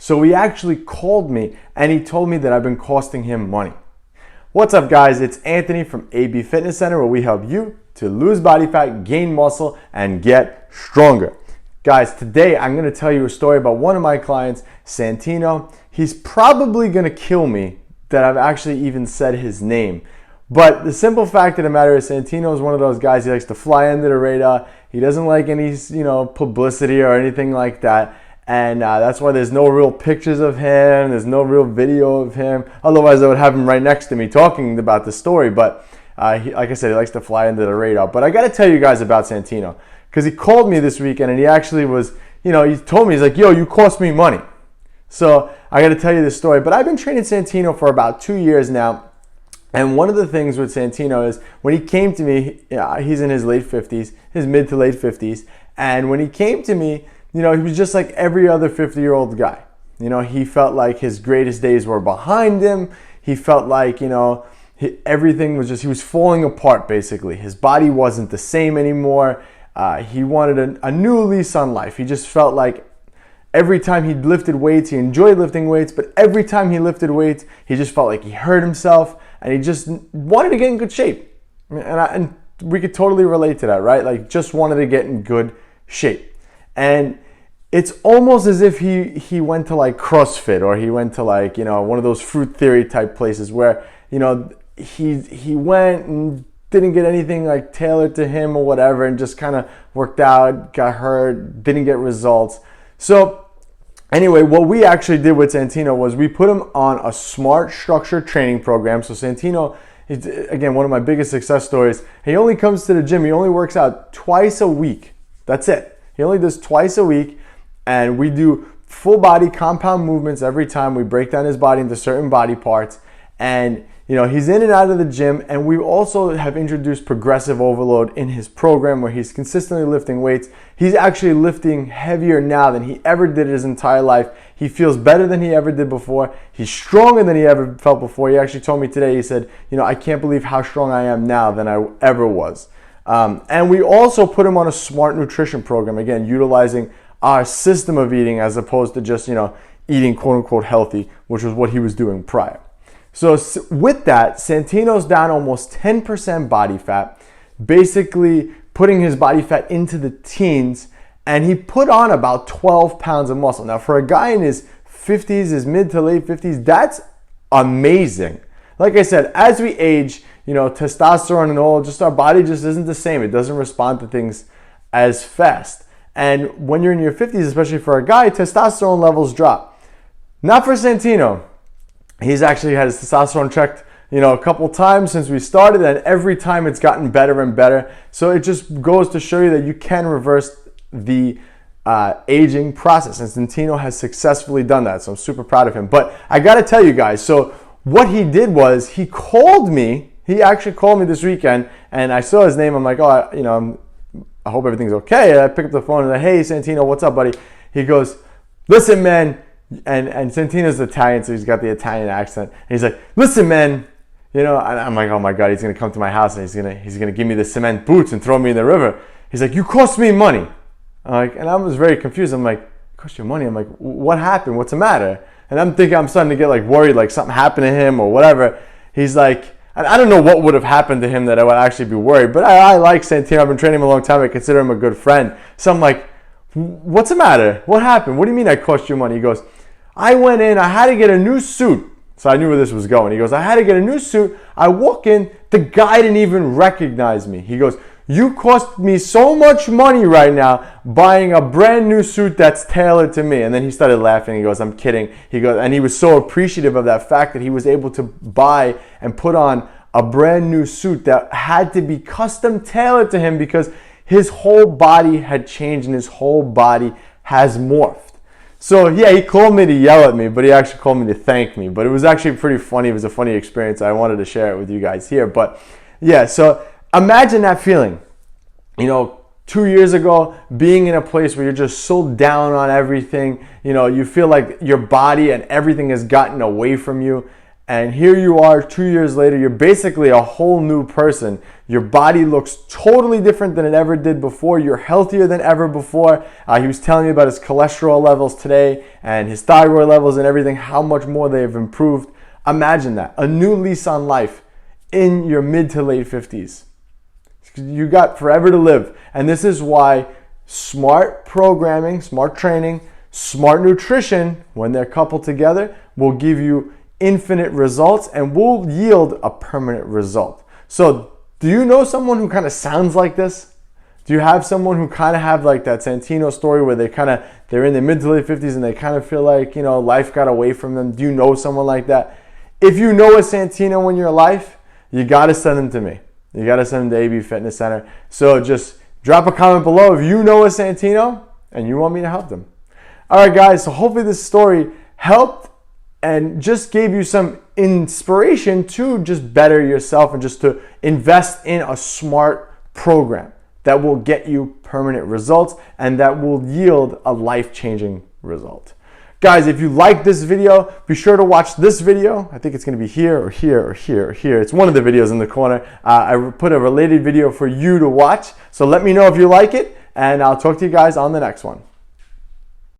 So he actually called me and he told me that I've been costing him money. What's up, guys? It's Anthony from AB Fitness Center, where we help you to lose body fat, gain muscle, and get stronger. Guys, today I'm going to tell you a story about one of my clients, Santino. He's probably going to kill me that I've actually even said his name. But the simple fact of the matter is Santino is one of those guys, he likes to fly under the radar. He doesn't like any, publicity or anything like that. And that's why there's no real pictures of him. There's no real video of him. Otherwise, I would have him right next to me talking about the story. But like I said, he likes to fly under the radar. But I got to tell you guys about Santino, because he called me this weekend and he actually was, he told me, he's like, yo, you cost me money. So I got to tell you this story. But I've been training Santino for about 2 years now. And one of the things with Santino is when he came to me, he's in his late 50s, his mid to late 50s. And when he came to me, he was just like every other 50-year-old guy. He felt like his greatest days were behind him. He felt like, everything was he was falling apart basically. His body wasn't the same anymore. He wanted a new lease on life. He just felt like every time he lifted weights, he enjoyed lifting weights, but every time he lifted weights, he just felt like he hurt himself and he just wanted to get in good shape. And we could totally relate to that, right? Like just wanted to get in good shape. And it's almost as if he went to like CrossFit, or he went to like, one of those fruit theory type places where, he went and didn't get anything like tailored to him or whatever, and just kind of worked out, got hurt, didn't get results. So anyway, what we actually did with Santino was we put him on a smart structured training program. So Santino, again, one of my biggest success stories, he only comes to the gym, he only works out twice a week. That's it. He only does twice a week. And we do full body compound movements every time. We break down his body into certain body parts. And, he's in and out of the gym. And we also have introduced progressive overload in his program where he's consistently lifting weights. He's actually lifting heavier now than he ever did his entire life. He feels better than he ever did before. He's stronger than he ever felt before. He actually told me today, he said, I can't believe how strong I am now than I ever was. And we also put him on a smart nutrition program, again, utilizing our system of eating as opposed to just, eating quote unquote healthy, which was what he was doing prior. So with that, Santino's down almost 10% body fat, basically putting his body fat into the teens, and he put on about 12 pounds of muscle. Now for a guy in his 50s, his mid to late 50s, that's amazing. Like I said, as we age, testosterone and all, just our body just isn't the same. It doesn't respond to things as fast. And when you're in your 50s, especially for a guy, testosterone levels drop. Not for Santino. He's actually had his testosterone checked, a couple times since we started, and every time it's gotten better and better. So it just goes to show you that you can reverse the aging process. And Santino has successfully done that. So I'm super proud of him. But I got to tell you guys, so what he did was he called me. He actually called me this weekend, and I saw his name. I'm like, I hope everything's okay. And I pick up the phone and I'm like, hey, Santino, what's up, buddy? He goes, listen, man. And Santino's Italian, so he's got the Italian accent. And he's like, listen, man. And I'm like, oh my God, he's going to come to my house and he's gonna give me the cement boots and throw me in the river. He's like, you cost me money. And I was very confused. I'm like, cost you money? I'm like, what happened? What's the matter? And I'm thinking, I'm starting to get like worried, like something happened to him or whatever. He's like, I don't know what would have happened to him that I would actually be worried, but I like Santino. I've been training him a long time. I consider him a good friend. So I'm like, what's the matter? What happened? What do you mean I cost you money? He goes, I went in, I had to get a new suit. So I knew where this was going. He goes, I had to get a new suit. I walk in, the guy didn't even recognize me. He goes, you cost me so much money right now buying a brand new suit that's tailored to me. And then he started laughing. He goes, I'm kidding. He goes, and he was so appreciative of that fact that he was able to buy and put on a brand new suit that had to be custom tailored to him because his whole body had changed and his whole body has morphed. So yeah, he called me to yell at me, but he actually called me to thank me. But it was actually pretty funny. It was a funny experience. I wanted to share it with you guys here. But yeah, so imagine that feeling, 2 years ago, being in a place where you're just so down on everything, you feel like your body and everything has gotten away from you. And here you are 2 years later, you're basically a whole new person. Your body looks totally different than it ever did before. You're healthier than ever before. He was telling me about his cholesterol levels today and his thyroid levels and everything, how much more they have improved. Imagine that, a new lease on life in your mid to late 50s. You got forever to live. And this is why smart programming, smart training, smart nutrition, when they're coupled together, will give you infinite results and will yield a permanent result. So do you know someone who kind of sounds like this? Do you have someone who kind of have like that Santino story where they're in their mid to late 50s and they kind of feel like, life got away from them? Do you know someone like that? If you know a Santino in your life, you got to send them to me. You got to send them to AB Fitness Center. So just drop a comment below if you know a Santino and you want me to help them. All right, guys, so hopefully this story helped and just gave you some inspiration to just better yourself and just to invest in a smart program that will get you permanent results and that will yield a life-changing result. Guys, if you like this video, be sure to watch this video. I think it's going to be here or here or here or here. It's one of the videos in the corner. I put a related video for you to watch. So let me know if you like it, and I'll talk to you guys on the next one.